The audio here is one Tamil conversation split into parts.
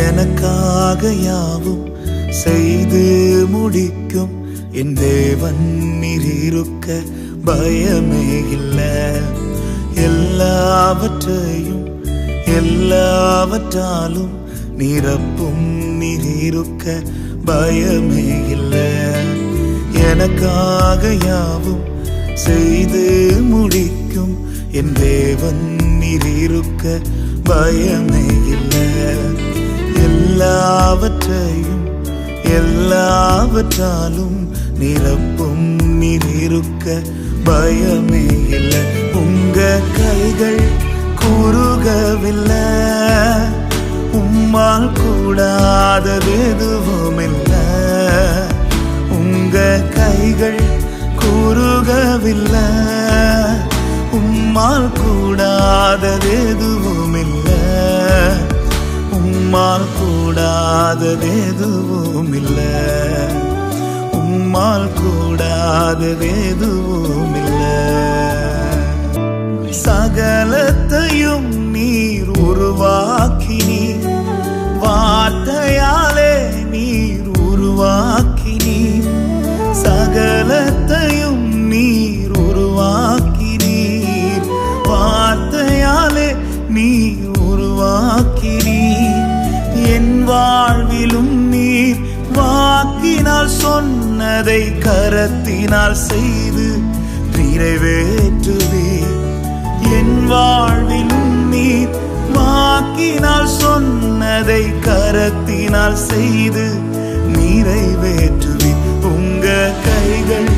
எனக்காக யாவும் செய்து முடிக்கும் என் தேவன் நீர் இருக்க பயமே இல்லை. எல்லாவற்றையும் எல்லாவற்றாலும் நிரப்பும் நீர் இருக்க பயமே இல்லை. எனக்காக யாவும் செய்து முடிக்கும் என் தேவன் நீர் இருக்க பயமே இல்லை. எல்லாவற்றையும் எல்லாவற்றாலும் நிரப்பும் நீர் இருக்க பயமே இல்லை. உங்க கைகள் குறுகவில்லை, உம்மால் கூடாதது எதுவும் இல்லை. உங்க கைகள் குறுகவில்லை, உம்மால் கூடாதது எதுவும் இல்லை. உம்மால் கூடாதது எதுவும் இல்லை. உம்மால் கூடாதது எதுவும் இல்லை. சகலத்தையும் நீர் உருவாக்கினீர், வார்த்தையாலே நீர் உருவாக்கினீர். சகலத்தையும் நீர் உருவாக்கினீர், வார்த்தையாலே நீர் உருவாக்கினீர். என் வாழ்விலும் நீர் வாக்கினால் சொன்னதை கரத்தினால் செய்து நிறைவேற்றுவீர். என் வாழ்விலும் நீர் வாக்கினால் சொன்னதை கரத்தினால் செய்து நிறைவேற்றுவீர். உங்க கைகள்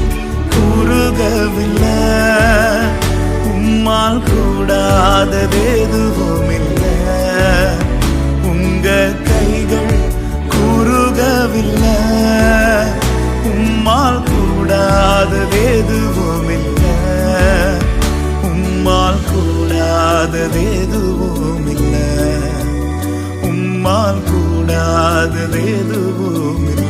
குறுகவில்லை, உம்மால் கூடாதது எதுவும் இல்லை. உங்க கைகள் குறுகவில்லை, உம்மால் கூடாதது எதுவும் இல்லை. உம்மால் கூடாதது எதுவும் இல்லை. உம்மால் கூடாதது எதுவும் இல்லை.